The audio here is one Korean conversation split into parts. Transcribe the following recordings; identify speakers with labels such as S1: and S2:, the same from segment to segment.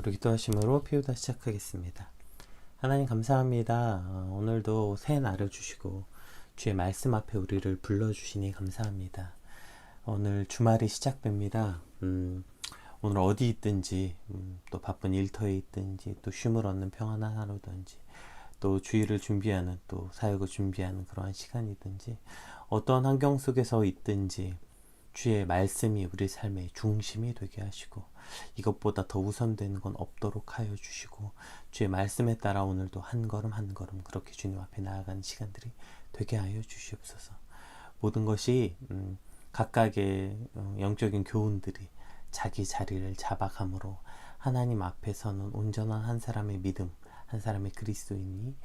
S1: 기도로 기도하심으로 피우다 시작하겠습니다. 하나님 감사합니다. 오늘도 새 날을 주시고 주의 말씀 앞에 우리를 불러주시니 감사합니다. 오늘 주말이 시작됩니다. 오늘 어디 있든지 또 바쁜 일터에 있든지 또 쉼을 얻는 평안한 하루든지 또 주일을 준비하는 또 사역을 준비하는 그러한 시간이든지 어떤 환경 속에서 있든지 주의 말씀이 우리 삶의 중심이 되게 하시고 이것보다 더 우선되는 건 없도록 하여 주시고 주의 말씀에 따라 오늘도 한 걸음 한 걸음 그렇게 주님 앞에 나아가는 시간들이 되게 하여 주시옵소서. 모든 것이 각각의 영적인 교훈들이 자기 자리를 잡아감으로 하나님 앞에서는 온전한 한 사람의 믿음, 한 사람의 그리스도인이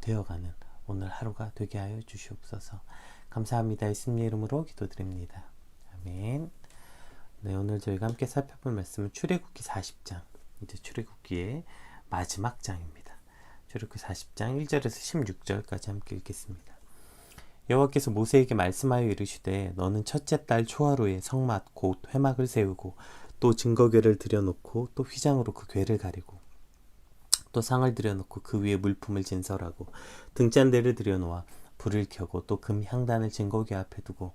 S1: 되어가는 오늘 하루가 되게 하여 주시옵소서. 감사합니다. 예수님의 이름으로 기도드립니다. 아멘. 네, 오늘 저희가 함께 살펴볼 말씀은 출애굽기 40장, 이제 출애굽기의 마지막 장입니다. 출애굽기 40장 1절에서 16절까지 함께 읽겠습니다. 여호와께서 모세에게 말씀하여 이르시되 너는 첫째 달 초하루에 성막 곧 회막을 세우고 또 증거궤를 들여놓고 또 휘장으로 그 궤를 가리고 또 상을 들여놓고 그 위에 물품을 진설하고 등잔대를 들여놓아 불을 켜고 또 금 향단을 증거궤 앞에 두고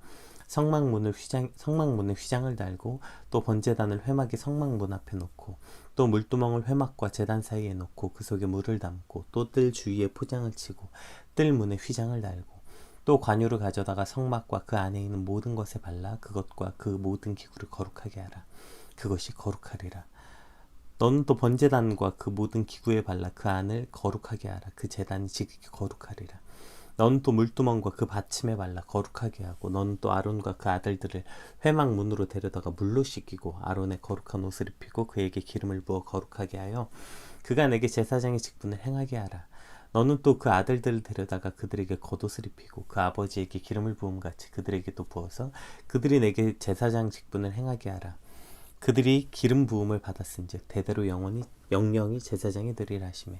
S1: 성막문에 휘장을 달고 또 번제단을 회막의 성막문 앞에 놓고 또 물두멍을 회막과 제단 사이에 놓고 그 속에 물을 담고 또 뜰 주위에 포장을 치고 뜰 문에 휘장을 달고 또 관유를 가져다가 성막과 그 안에 있는 모든 것에 발라 그것과 그 모든 기구를 거룩하게 하라. 그것이 거룩하리라. 너는 또 번제단과 그 모든 기구에 발라 그 안을 거룩하게 하라. 그 제단이 지극히 거룩하리라. 너는 또 물두멍과 그 받침에 발라 거룩하게 하고 너는 또 아론과 그 아들들을 회막 문으로 데려다가 물로 씻기고 아론의 거룩한 옷을 입히고 그에게 기름을 부어 거룩하게 하여 그가 내게 제사장의 직분을 행하게 하라. 너는 또 그 아들들을 데려다가 그들에게 겉옷을 입히고 그 아버지에게 기름을 부음같이 그들에게도 부어서 그들이 내게 제사장 직분을 행하게 하라. 그들이 기름 부음을 받았은즉 대대로 영영이 제사장이 되리라 하시매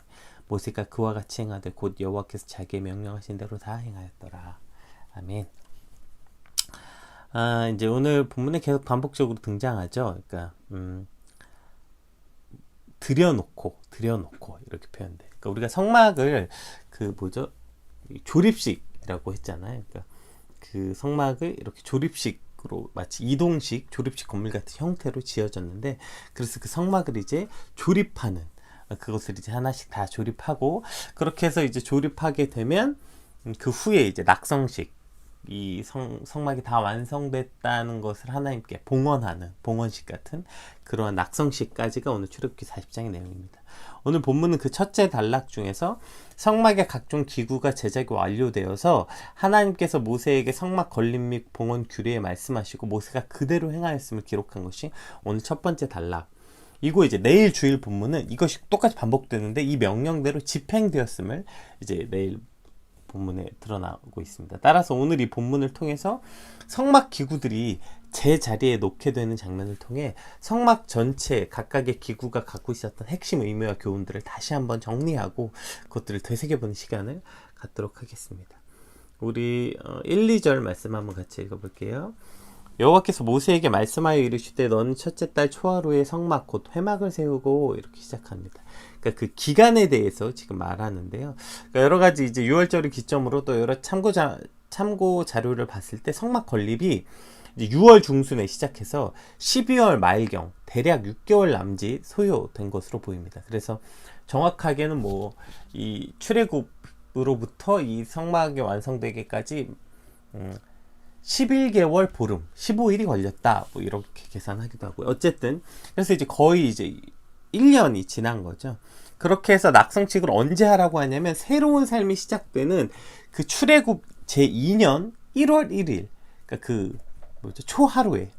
S1: 모세가 그와 같이 행하되 곧 여호와께서 자기의 명령하신 대로 다 행하였더라. 아멘. 이제 오늘 본문에 계속 반복적으로 등장하죠. 그러니까 들여놓고 이렇게 표현돼. 그러니까 우리가 성막을 조립식이라고 했잖아요. 그러니까 그 성막을 이렇게 조립식으로 마치 이동식 조립식 건물 같은 형태로 지어졌는데 그래서 그 성막을 이제 조립하는 그것을 이제 하나씩 다 조립하고 그렇게 해서 이제 조립하게 되면 그 후에 이제 낙성식 이 성막이 다 완성됐다는 것을 하나님께 봉헌하는 봉헌식 같은 그러한 낙성식까지가 오늘 출애굽기 40장의 내용입니다. 오늘 본문은 그 첫째 단락 중에서 성막의 각종 기구가 제작이 완료되어서 하나님께서 모세에게 성막 건립 및 봉헌 규례에 말씀하시고 모세가 그대로 행하였음을 기록한 것이 오늘 첫 번째 단락. 이고 이제 내일 주일 본문은 이것이 똑같이 반복되는데 이 명령대로 집행되었음을 이제 내일 본문에 드러나고 있습니다. 따라서 오늘 이 본문을 통해서 성막 기구들이 제 자리에 놓게 되는 장면을 통해 성막 전체 각각의 기구가 갖고 있었던 핵심 의미와 교훈들을 다시 한번 정리하고 그것들을 되새겨보는 시간을 갖도록 하겠습니다. 우리 1, 2절 말씀 한번 같이 읽어볼게요. 여호와께서 모세에게 말씀하여 이르시되 너는 첫째 달 초하루에 성막 곧 회막을 세우고 이렇게 시작합니다. 그러니까 그 기간에 대해서 지금 말하는데요. 그러니까 여러 가지 이제 6월절을 기점으로 또 여러 참고 자료를 봤을 때 성막 건립이 이제 6월 중순에 시작해서 12월 말경 대략 6개월 남짓 소요된 것으로 보입니다. 그래서 정확하게는 이 출애굽으로부터 이 성막이 완성되기까지 11개월 보름, 15일이 걸렸다. 이렇게 계산하기도 하고요. 어쨌든 그래서 이제 거의 이제 1년이 지난 거죠. 그렇게 해서 낙성식을 언제 하라고 하냐면 새로운 삶이 시작되는 그 출애굽 제2년 1월 1일, 그러니까 초하루에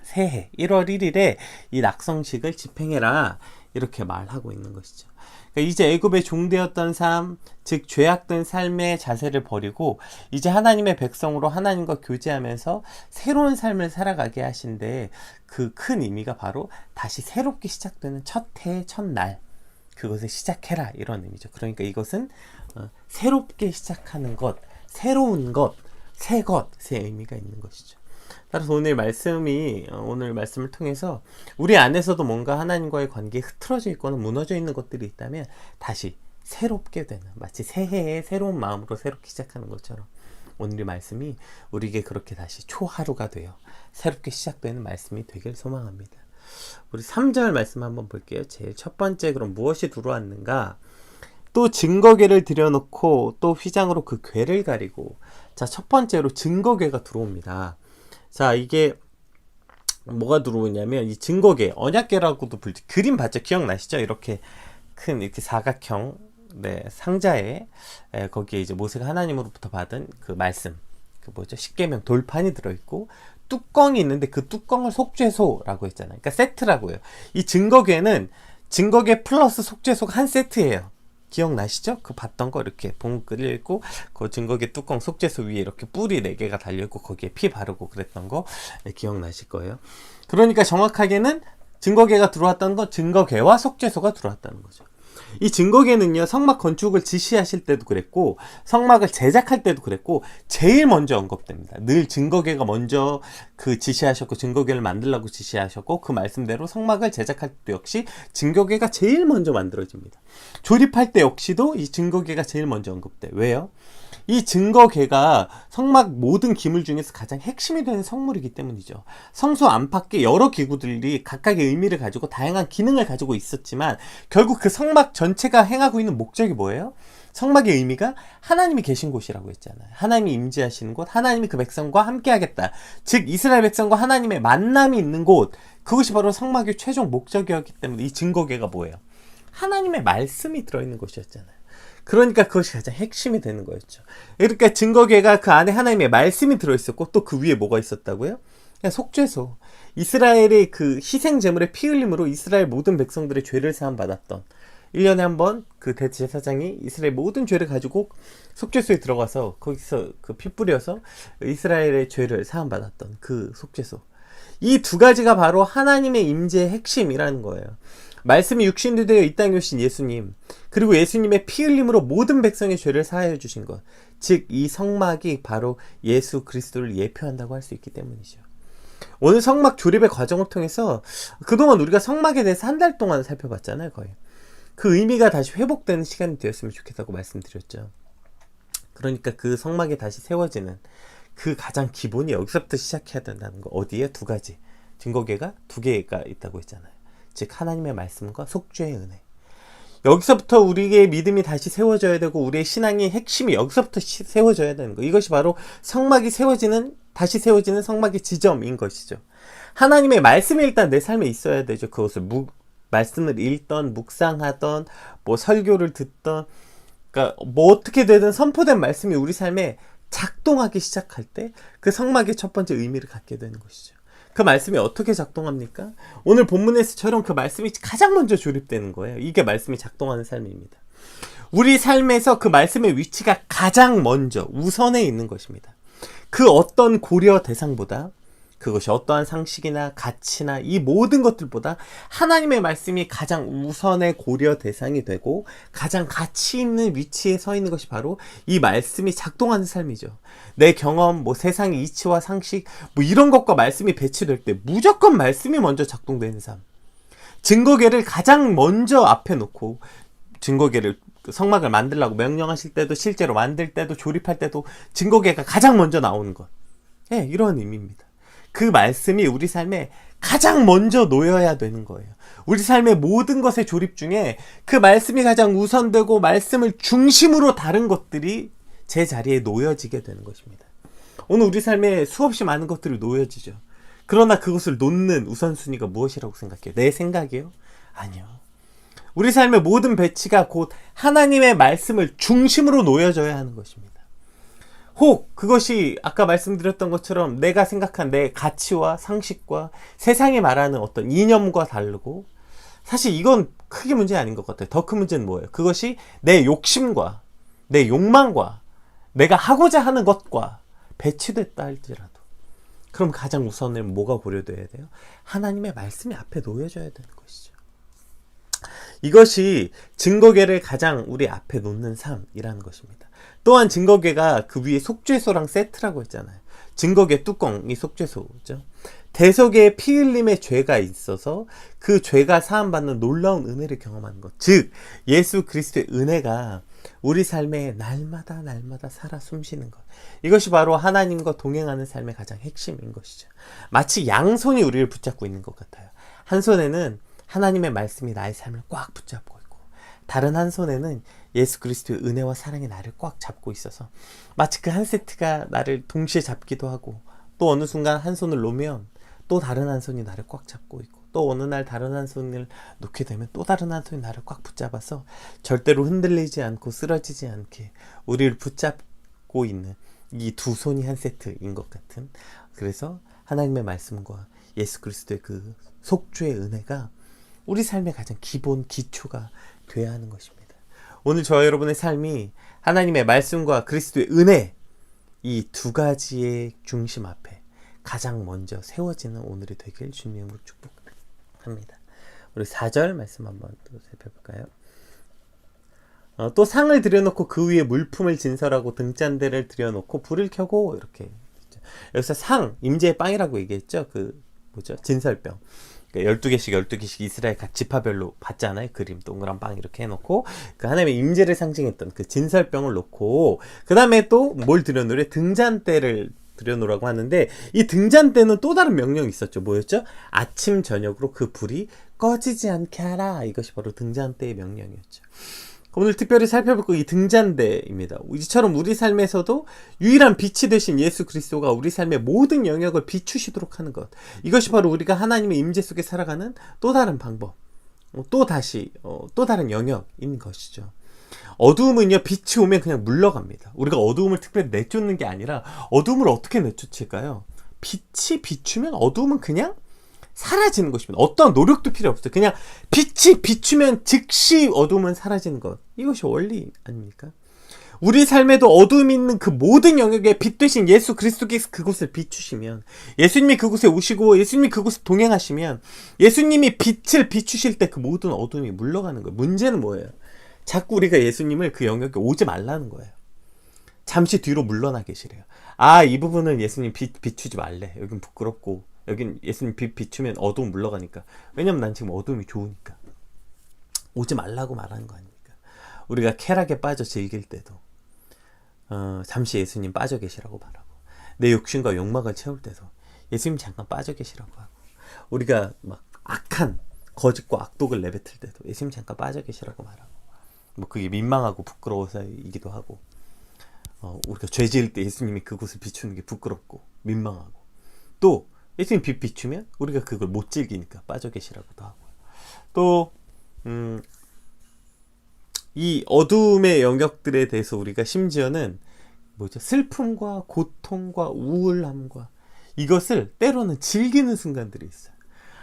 S1: 새해 1월 1일에 이 낙성식을 집행해라 이렇게 말하고 있는 것이죠. 그러니까 이제 애굽의 종되었던 삶, 즉 죄악된 삶의 자세를 버리고 이제 하나님의 백성으로 하나님과 교제하면서 새로운 삶을 살아가게 하신데 그 큰 의미가 바로 다시 새롭게 시작되는 첫 해, 첫날 그것을 시작해라 이런 의미죠. 그러니까 이것은 새롭게 시작하는 것, 새로운 것, 새 의미가 있는 것이죠. 따라서 오늘 말씀을 통해서 우리 안에서도 뭔가 하나님과의 관계에 흐트러져 있거나 무너져 있는 것들이 있다면 다시 새롭게 되는, 마치 새해에 새로운 마음으로 새롭게 시작하는 것처럼 오늘의 말씀이 우리에게 그렇게 다시 초하루가 되어 새롭게 시작되는 말씀이 되길 소망합니다. 우리 3절 말씀 한번 볼게요. 제일 첫 번째, 그럼 무엇이 들어왔는가? 또 증거궤를 들여놓고 또 휘장으로 그 궤를 가리고. 자, 첫 번째로 증거궤가 들어옵니다. 자, 이게 뭐가 들어오냐면 이 증거궤, 언약궤라고도 불리죠. 그림 봤죠? 기억나시죠? 이렇게 큰 이렇게 사각형 상자에 거기에 이제 모세가 하나님으로부터 받은 그 말씀, 그 뭐죠? 십계명 돌판이 들어있고 뚜껑이 있는데 그 뚜껑을 속죄소라고 했잖아요. 그러니까 세트라고요. 이 증거궤는 증거궤 플러스 속죄소가 한 세트예요. 기억나시죠? 그 봤던 거 이렇게 봉 끓여있고 그 증거궤 뚜껑 속죄소 위에 이렇게 뿔이 4개가 달려있고 거기에 피 바르고 그랬던 거 기억나실 거예요. 그러니까 정확하게는 증거궤가 들어왔다는 건 증거궤와 속죄소가 들어왔다는 거죠. 이 증거궤는요, 성막 건축을 지시하실 때도 그랬고 성막을 제작할 때도 그랬고 제일 먼저 언급됩니다. 늘 증거궤가 먼저 그 지시하셨고 증거궤를 만들라고 지시하셨고 그 말씀대로 성막을 제작할 때 역시 증거궤가 제일 먼저 만들어집니다. 조립할 때 역시도 이 증거궤가 제일 먼저 언급돼. 왜요? 이 증거궤가 성막 모든 기물 중에서 가장 핵심이 되는 성물이기 때문이죠. 성소 안팎에 여러 기구들이 각각의 의미를 가지고 다양한 기능을 가지고 있었지만 결국 그 성막 전체가 행하고 있는 목적이 뭐예요? 성막의 의미가 하나님이 계신 곳이라고 했잖아요. 하나님이 임재하시는 곳, 하나님이 그 백성과 함께 하겠다. 즉 이스라엘 백성과 하나님의 만남이 있는 곳, 그것이 바로 성막의 최종 목적이었기 때문에 이 증거궤가 뭐예요? 하나님의 말씀이 들어있는 곳이었잖아요. 그러니까 그것이 가장 핵심이 되는 거였죠. 그러니까 증거궤가 그 안에 하나님의 말씀이 들어있었고 또 그 위에 뭐가 있었다고요? 그냥 속죄소. 이스라엘의 그 희생 제물의 피 흘림으로 이스라엘 모든 백성들의 죄를 사함 받았던, 1년에 한 번 그 대제사장이 이스라엘 모든 죄를 가지고 속죄소에 들어가서 거기서 그 피 뿌려서 이스라엘의 죄를 사함 받았던 그 속죄소. 이 두 가지가 바로 하나님의 임재의 핵심이라는 거예요. 말씀이 육신이 되어 이 땅에 오신 예수님, 그리고 예수님의 피 흘림으로 모든 백성의 죄를 사하여 주신 것, 즉 이 성막이 바로 예수 그리스도를 예표한다고 할 수 있기 때문이죠. 오늘 성막 조립의 과정을 통해서 그동안 우리가 성막에 대해서 한 달 동안 살펴봤잖아요. 거의 그 의미가 다시 회복되는 시간이 되었으면 좋겠다고 말씀드렸죠. 그러니까 그 성막에 다시 세워지는 그 가장 기본이 여기서부터 시작해야 된다는 거. 어디에? 두 가지. 증거궤가 2개가 있다고 했잖아요. 즉 하나님의 말씀과 속죄의 은혜. 여기서부터 우리의 믿음이 다시 세워져야 되고 우리의 신앙의 핵심이 여기서부터 세워져야 되는 거. 이것이 바로 성막이 다시 세워지는 성막의 지점인 것이죠. 하나님의 말씀이 일단 내 삶에 있어야 되죠. 그것을 말씀을 읽던 묵상하던 뭐 설교를 듣던, 그러니까 뭐 어떻게 되든 선포된 말씀이 우리 삶에 작동하기 시작할 때 그 성막의 첫 번째 의미를 갖게 되는 것이죠. 그 말씀이 어떻게 작동합니까? 오늘 본문에서처럼 그 말씀이 가장 먼저 조립되는 거예요. 이게 말씀이 작동하는 삶입니다. 우리 삶에서 그 말씀의 위치가 가장 먼저 우선에 있는 것입니다. 그 어떤 고려 대상보다, 그것이 어떠한 상식이나 가치나 이 모든 것들보다 하나님의 말씀이 가장 우선의 고려 대상이 되고 가장 가치 있는 위치에 서 있는 것이 바로 이 말씀이 작동하는 삶이죠. 내 경험, 뭐 세상의 이치와 상식, 뭐 이런 것과 말씀이 배치될 때 무조건 말씀이 먼저 작동되는 삶. 증거궤를 가장 먼저 앞에 놓고, 증거궤를 성막을 만들라고 명령하실 때도, 실제로 만들 때도, 조립할 때도 증거궤가 가장 먼저 나오는 것. 예, 이런 의미입니다. 그 말씀이 우리 삶에 가장 먼저 놓여야 되는 거예요. 우리 삶의 모든 것의 조립 중에 그 말씀이 가장 우선되고 말씀을 중심으로 다른 것들이 제 자리에 놓여지게 되는 것입니다. 오늘 우리 삶에 수없이 많은 것들이 놓여지죠. 그러나 그것을 놓는 우선순위가 무엇이라고 생각해요? 내 생각이요? 아니요. 우리 삶의 모든 배치가 곧 하나님의 말씀을 중심으로 놓여져야 하는 것입니다. 혹 그것이 아까 말씀드렸던 것처럼 내가 생각한 내 가치와 상식과 세상이 말하는 어떤 이념과 다르고, 사실 이건 크게 문제 아닌 것 같아요. 더 큰 문제는 뭐예요? 그것이 내 욕심과 내 욕망과 내가 하고자 하는 것과 배치됐다 할지라도, 그럼 가장 우선은 뭐가 고려돼야 돼요? 하나님의 말씀이 앞에 놓여져야 되는 것이죠. 이것이 증거궤를 가장 우리 앞에 놓는 삶이라는 것입니다. 또한 증거궤가 그 위에 속죄소랑 세트라고 했잖아요. 증거의 뚜껑이 속죄소죠. 대속의 피 흘림의 죄가 있어서 그 죄가 사함받는 놀라운 은혜를 경험하는 것. 즉 예수 그리스도의 은혜가 우리 삶에 날마다 살아 숨쉬는 것. 이것이 바로 하나님과 동행하는 삶의 가장 핵심인 것이죠. 마치 양손이 우리를 붙잡고 있는 것 같아요. 한 손에는 하나님의 말씀이 나의 삶을 꽉 붙잡고 있고, 다른 한 손에는 예수 그리스도의 은혜와 사랑이 나를 꽉 잡고 있어서 마치 그 한 세트가 나를 동시에 잡기도 하고, 또 어느 순간 한 손을 놓으면 또 다른 한 손이 나를 꽉 잡고 있고, 또 어느 날 다른 한 손을 놓게 되면 또 다른 한 손이 나를 꽉 붙잡아서 절대로 흔들리지 않고 쓰러지지 않게 우리를 붙잡고 있는 이 두 손이 한 세트인 것 같은, 그래서 하나님의 말씀과 예수 그리스도의 그 속죄의 은혜가 우리 삶의 가장 기본 기초가 되어야 하는 것입니다. 오늘 저와 여러분의 삶이 하나님의 말씀과 그리스도의 은혜, 이 두 가지의 중심 앞에 가장 먼저 세워지는 오늘이 되길 주님으로 축복합니다. 우리 4절 말씀 한번 또 살펴볼까요? 또 상을 들여놓고 그 위에 물품을 진설하고 등잔대를 들여놓고 불을 켜고, 이렇게 있죠. 여기서 상, 임재의 빵이라고 얘기했죠. 그 뭐죠? 진설병. 그러니까 12개씩 이스라엘 각 지파별로 봤잖아요. 그림 동그란 빵 이렇게 해놓고 그 하나님의 임재를 상징했던 그 진설병을 놓고, 그 다음에 또 뭘 들여놓으래? 등잔대를 들여놓으라고 하는데, 이 등잔대는 또 다른 명령이 있었죠. 뭐였죠? 아침 저녁으로 그 불이 꺼지지 않게 하라. 이것이 바로 등잔대의 명령이었죠. 오늘 특별히 살펴볼 이 등잔대입니다. 이처럼 우리 삶에서도 유일한 빛이 되신 예수 그리스도가 우리 삶의 모든 영역을 비추시도록 하는 것, 이것이 바로 우리가 하나님의 임재 속에 살아가는 또 다른 방법, 또 다른 영역인 것이죠. 어두움은요, 빛이 오면 그냥 물러갑니다. 우리가 어두움을 특별히 내쫓는 게 아니라, 어두움을 어떻게 내쫓을까요? 빛이 비추면 어두움은 그냥 사라지는 것입니다. 어떤 노력도 필요 없어요. 그냥 빛이 비추면 즉시 어두움은 사라지는 것. 이것이 원리 아닙니까? 우리 삶에도 어두움이 있는 그 모든 영역에 빛 되신 예수 그리스도께서 그곳을 비추시면, 예수님이 그곳에 오시고 예수님이 그곳에 동행하시면, 예수님이 빛을 비추실 때 그 모든 어두움이 물러가는 거예요. 문제는 뭐예요? 자꾸 우리가 예수님을 그 영역에 오지 말라는 거예요. 잠시 뒤로 물러나 계시래요. 이 부분은 예수님 빛 비추지 말래. 여긴 부끄럽고, 여긴 예수님 빛 비추면 어두움 물러가니까. 왜냐면 난 지금 어두움이 좋으니까. 오지 말라고 말하는 거 아닙니까? 우리가 쾌락에 빠져 즐길 때도 잠시 예수님 빠져 계시라고 말하고, 내 욕심과 욕망을 채울 때도 예수님 잠깐 빠져 계시라고 하고, 우리가 막 악한 거짓과 악독을 내뱉을 때도 예수님 잠깐 빠져 계시라고 말하고, 뭐 그게 민망하고 부끄러워서이기도 하고, 우리가 죄 지을 때 예수님이 그곳을 비추는 게 부끄럽고 민망하고, 또 예수님 빛 비추면 우리가 그걸 못 즐기니까 빠져 계시라고도 하고, 또 이 어두움의 영역들에 대해서 우리가 심지어는 슬픔과 고통과 우울함과 이것을 때로는 즐기는 순간들이 있어요.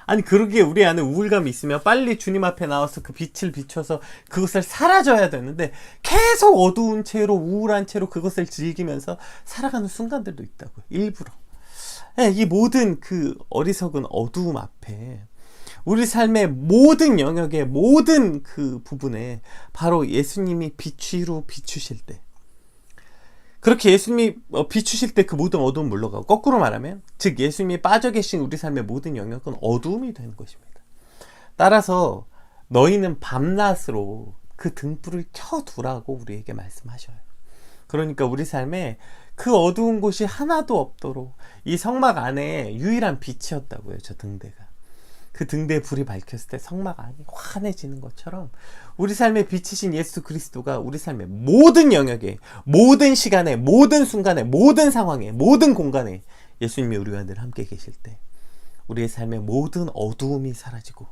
S1: 아니, 그러기에 우리 안에 우울감이 있으면 빨리 주님 앞에 나와서 그 빛을 비춰서 그것을 사라져야 되는데, 계속 어두운 채로 우울한 채로 그것을 즐기면서 살아가는 순간들도 있다고요. 일부러. 이 모든 그 어리석은 어두움 앞에 우리 삶의 모든 영역의 모든 그 부분에 바로 예수님이 빛으로 비추실 때, 그렇게 예수님이 비추실 때 그 모든 어두움 물러가고, 거꾸로 말하면 즉 예수님이 빠져 계신 우리 삶의 모든 영역은 어두움이 되는 것입니다. 따라서 너희는 밤낮으로 그 등불을 켜두라고 우리에게 말씀하셔요. 그러니까 우리 삶에 그 어두운 곳이 하나도 없도록 이 성막 안에 유일한 빛이었다고요. 저 등대가. 그 등대에 불이 밝혔을 때 성막 안이 환해지는 것처럼 우리 삶에 비치신 예수 그리스도가 우리 삶의 모든 영역에, 모든 시간에, 모든 순간에, 모든 상황에, 모든 공간에 예수님이 우리와 늘 함께 계실 때 우리의 삶의 모든 어두움이 사라지고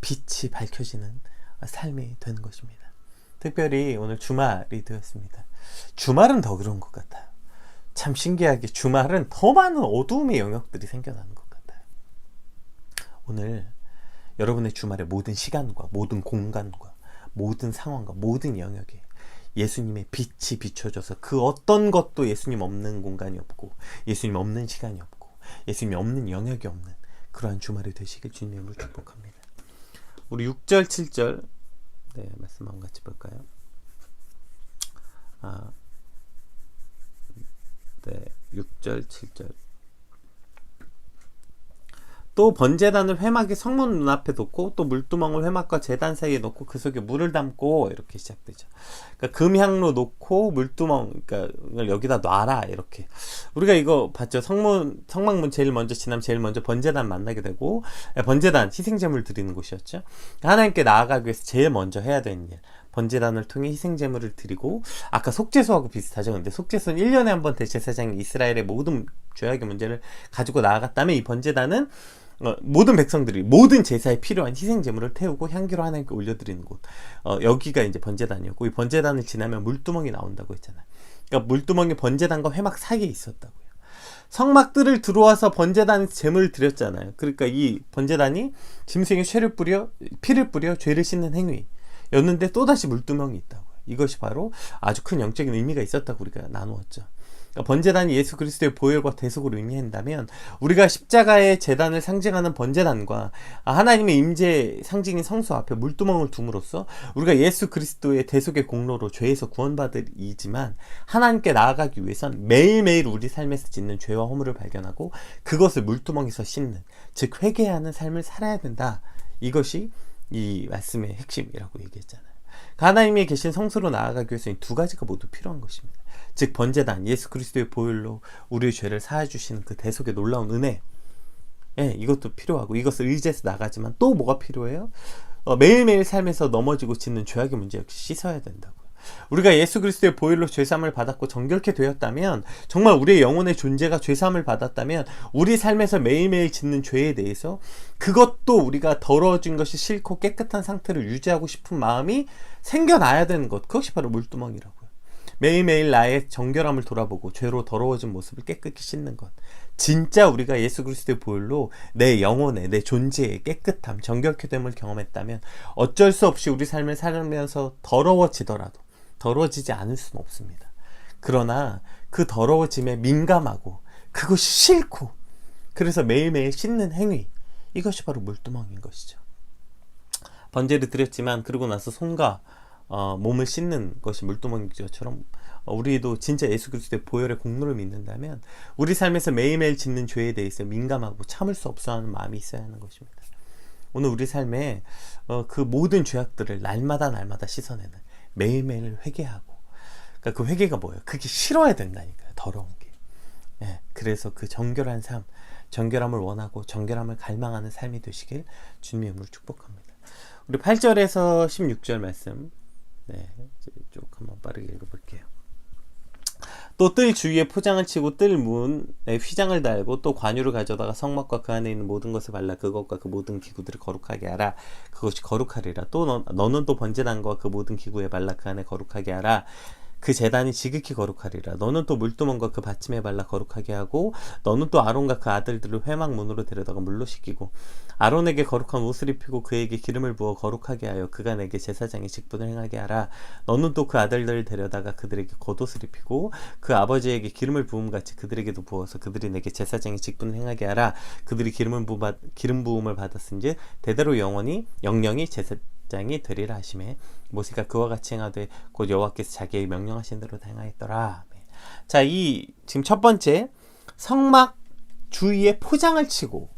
S1: 빛이 밝혀지는 삶이 되는 것입니다. 특별히 오늘 주말이 되었습니다. 주말은 더 그런 것 같아요. 참 신기하게 주말은 더 많은 어두움의 영역들이 생겨나는 것 같아요. 오늘 여러분의 주말의 모든 시간과 모든 공간과 모든 상황과 모든 영역에 예수님의 빛이 비춰져서 그 어떤 것도 예수님 없는 공간이 없고, 예수님 없는 시간이 없고, 예수님 없는 영역이 없는 그러한 주말이 되시길 주님으로 축복합니다. 우리 6절 7절 말씀 한번 같이 볼까요? 네, 6절, 7절. 또 번제단을 회막의 성문 눈앞에 놓고 또 물두멍을 회막과 제단 사이에 놓고 그 속에 물을 담고 이렇게 시작되죠. 그러니까 금향로 놓고 물두멍, 그러니까 이걸 여기다 놔라 이렇게. 우리가 이거 봤죠. 성막문 제일 먼저 지나면 제일 먼저 번제단 만나게 되고, 번제단 희생제물 드리는 곳이었죠. 하나님께 나아가기 위해서 제일 먼저 해야 되는 일. 번제단을 통해 희생제물을 드리고, 아까 속죄소하고 비슷하죠. 근데 속죄소는 1년에 한 번 대제사장이 이스라엘의 모든 죄악의 문제를 가지고 나아갔다면, 이 번제단은 모든 백성들이 모든 제사에 필요한 희생제물을 태우고 향기로 하나님께 올려드리는 곳, 여기가 이제 번제단이었고, 이 번제단을 지나면 물두멍이 나온다고 했잖아요. 그러니까 물두멍이 번제단과 회막 사이에 있었다고요. 성막들을 들어와서 번제단 제물을 드렸잖아요. 그러니까 이 번제단이 짐승의 피를 뿌려 죄를 씻는 행위였는데 또다시 물두멍이 있다고요. 이것이 바로 아주 큰 영적인 의미가 있었다고 우리가 나누었죠. 번제단이 예수 그리스도의 보혈과 대속을 의미한다면, 우리가 십자가의 제단을 상징하는 번제단과 하나님의 임재 상징인 성소 앞에 물두멍을 둠으로써 우리가 예수 그리스도의 대속의 공로로 죄에서 구원받으리지만, 하나님께 나아가기 위해선 매일매일 우리 삶에서 짓는 죄와 허물을 발견하고 그것을 물두멍에서 씻는, 즉 회개하는 삶을 살아야 된다. 이것이 이 말씀의 핵심이라고 얘기했잖아요. 하나님이 계신 성소로 나아가기 위해서 이 두 가지가 모두 필요한 것입니다. 즉 번제단, 예수 그리스도의 보혈로 우리의 죄를 사해주시는 그 대속의 놀라운 은혜, 이것도 필요하고, 이것을 의지해서 나가지만 또 뭐가 필요해요? 매일매일 삶에서 넘어지고 짓는 죄악의 문제 역시 씻어야 된다고요. 우리가 예수 그리스도의 보혈로 죄사함을 받았고 정결케 되었다면, 정말 우리의 영혼의 존재가 죄사함을 받았다면, 우리 삶에서 매일매일 짓는 죄에 대해서 그것도 우리가 더러워진 것이 싫고 깨끗한 상태를 유지하고 싶은 마음이 생겨나야 되는 것, 그것이 바로 물두멍이라고요. 매일매일 나의 정결함을 돌아보고 죄로 더러워진 모습을 깨끗이 씻는 것, 진짜 우리가 예수 그리스도의 보혈로 내 영혼의, 내 존재의 깨끗함, 정결케 됨을 경험했다면 어쩔 수 없이 우리 삶을 살면서 더러워지더라도 더러워지지 않을 수는 없습니다. 그러나 그 더러워짐에 민감하고 그것이 싫고 그래서 매일매일 씻는 행위, 이것이 바로 물두멍인 것이죠. 번제를 드렸지만 그러고 나서 손과 몸을 씻는 것이 물두멍인 것처럼, 우리도 진짜 예수 그리스도의 보혈의 공로를 믿는다면 우리 삶에서 매일매일 짓는 죄에 대해서 민감하고 참을 수 없어 하는 마음이 있어야 하는 것입니다. 오늘 우리 삶에 그 모든 죄악들을 날마다 씻어내는, 매일매일 회개하고, 그러니까 그 회개가 뭐예요? 그게 싫어야 된다니까요. 더러운 게. 그래서 그 정결한 삶, 정결함을 원하고 정결함을 갈망하는 삶이 되시길 주님의 이름으로 축복합니다. 우리 8절에서 16절 말씀, 쭉 한번 빠르게 읽어볼게요. 또 뜰 주위에 포장을 치고 뜰 문에 휘장을 달고 또 관유를 가져다가 성막과 그 안에 있는 모든 것을 발라 그것과 그 모든 기구들을 거룩하게 하라. 그것이 거룩하리라. 또 너는 또 번제단과 그 모든 기구에 발라 그 안에 거룩하게 하라. 그 제단이 지극히 거룩하리라. 너는 또 물두멍과 그 받침에 발라 거룩하게 하고, 너는 또 아론과 그 아들들을 회막 문으로 데려다가 물로 씻기고, 아론에게 거룩한 옷을 입히고 그에게 기름을 부어 거룩하게 하여 그가 내게 제사장의 직분을 행하게 하라. 너는 또 그 아들들을 데려다가 그들에게 겉옷을 입히고 그 아버지에게 기름을 부음같이 그들에게도 부어서 그들이 내게 제사장의 직분을 행하게 하라. 그들이 기름 부음을 받았은즉 대대로 영영이 제사장이 되리라 하시매, 모세가 그와 같이 행하되 곧 여호와께서 자기의 명령하신 대로 다 행하였더라. 자, 이 지금 첫 번째, 성막 주위에 포장을 치고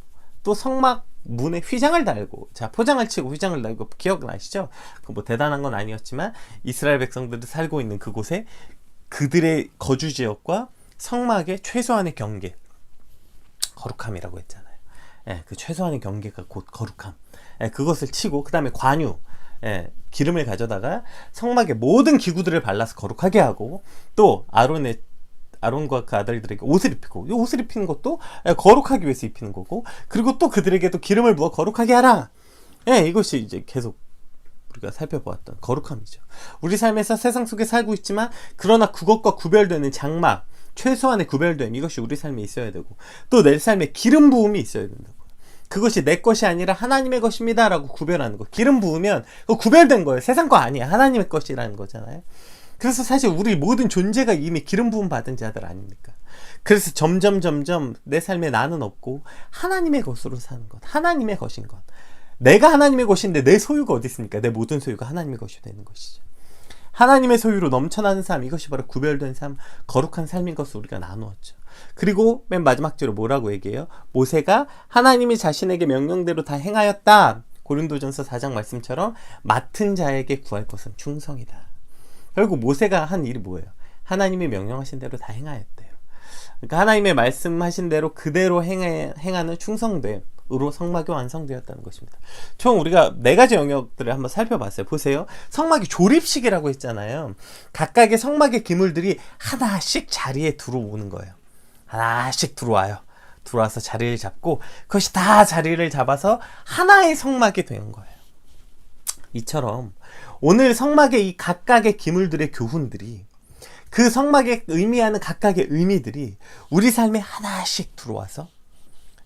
S1: 또 성막 문에 휘장을 달고, 자, 포장을 치고 휘장을 달고 기억나시죠? 그 뭐 대단한 건 아니었지만 이스라엘 백성들이 살고 있는 그곳에 그들의 거주 지역과 성막의 최소한의 경계, 거룩함이라고 했잖아요. 그 최소한의 경계가 곧 거룩함. 그것을 치고, 그 다음에 관유, 기름을 가져다가 성막의 모든 기구들을 발라서 거룩하게 하고, 또 아론과 그 아들들에게 옷을 입히고, 이 옷을 입히는 것도 거룩하기 위해서 입히는 거고, 그리고 또 그들에게도 기름을 부어 거룩하게 하라. 이것이 이제 계속 우리가 살펴보았던 거룩함이죠. 우리 삶에서 세상 속에 살고 있지만 그러나 그것과 구별되는 장막, 최소한의 구별됨, 이것이 우리 삶에 있어야 되고, 또 내 삶에 기름 부음이 있어야 된다고. 그것이 내 것이 아니라 하나님의 것입니다 라고 구별하는 거. 기름 부으면 그거 구별된 거예요. 세상 거 아니야. 하나님의 것이라는 거잖아요. 그래서 사실 우리 모든 존재가 이미 기름 부음 받은 자들 아닙니까? 그래서 점점 내 삶에 나는 없고 하나님의 것으로 사는 것, 하나님의 것인 것. 내가 하나님의 것인데 내 소유가 어디 있습니까? 내 모든 소유가 하나님의 것이 되는 것이죠. 하나님의 소유로 넘쳐나는 삶, 이것이 바로 구별된 삶, 거룩한 삶인 것을 우리가 나누었죠. 그리고 맨 마지막 절에 뭐라고 얘기해요? 모세가 하나님이 자신에게 명령대로 다 행하였다. 고린도전서 4장 말씀처럼 맡은 자에게 구할 것은 충성이다. 결국 모세가 한 일이 뭐예요? 하나님이 명령하신 대로 다 행하였대요. 그러니까 하나님의 말씀하신 대로 그대로 행하는 충성됨으로 성막이 완성되었다는 것입니다. 총 우리가 4가지 영역들을 한번 살펴봤어요. 보세요. 성막이 조립식이라고 했잖아요. 각각의 성막의 기물들이 하나씩 자리에 들어오는 거예요. 하나씩 들어와요. 들어와서 자리를 잡고 그것이 다 자리를 잡아서 하나의 성막이 되는 거예요. 이처럼 오늘 성막의 이 각각의 기물들의 교훈들이, 그 성막에 의미하는 각각의 의미들이 우리 삶에 하나씩 들어와서,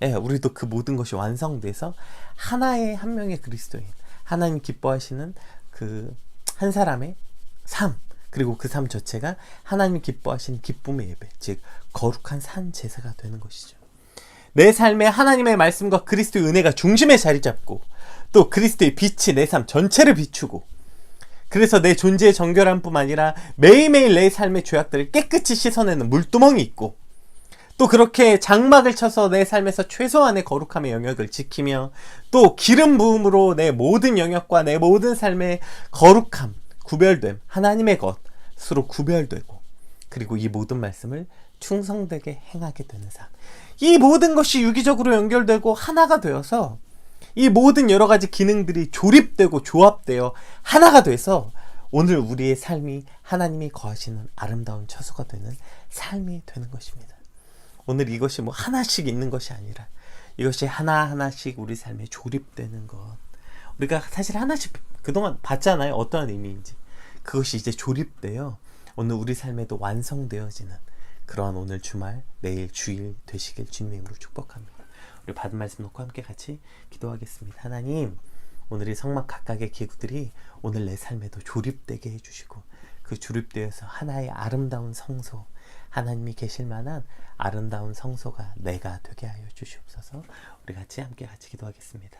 S1: 우리도 그 모든 것이 완성돼서 하나의 한 명의 그리스도인, 하나님 기뻐하시는 그 한 사람의 삶, 그리고 그 삶 자체가 하나님 기뻐하시는 기쁨의 예배, 즉 거룩한 산 제사가 되는 것이죠. 내 삶에 하나님의 말씀과 그리스도의 은혜가 중심에 자리 잡고, 또 그리스도의 빛이 내 삶 전체를 비추고, 그래서 내 존재의 정결함뿐만 아니라 매일매일 내 삶의 죄악들을 깨끗이 씻어내는 물두멍이 있고, 또 그렇게 장막을 쳐서 내 삶에서 최소한의 거룩함의 영역을 지키며, 또 기름 부음으로 내 모든 영역과 내 모든 삶의 거룩함, 구별됨, 하나님의 것으로 구별되고, 그리고 이 모든 말씀을 충성되게 행하게 되는 삶, 이 모든 것이 유기적으로 연결되고 하나가 되어서 이 모든 여러 가지 기능들이 조립되고 조합되어 하나가 돼서 오늘 우리의 삶이 하나님이 거하시는 아름다운 처소가 되는 삶이 되는 것입니다. 오늘 이것이 뭐 하나씩 있는 것이 아니라 이것이 하나하나씩 우리 삶에 조립되는 것. 우리가 사실 하나씩 그동안 봤잖아요. 어떠한 의미인지. 그것이 이제 조립되어 오늘 우리 삶에도 완성되어지는 그러한 오늘 주말, 내일 주일 되시길 주님의 이름으로 축복합니다. 우리 받은 말씀 놓고 함께 같이 기도하겠습니다. 하나님, 오늘 이 성막 각각의 기구들이 오늘 내 삶에도 조립되게 해주시고, 그 조립되어서 하나의 아름다운 성소, 하나님이 계실 만한 아름다운 성소가 내가 되게 하여 주시옵소서. 우리 같이 함께 기도하겠습니다.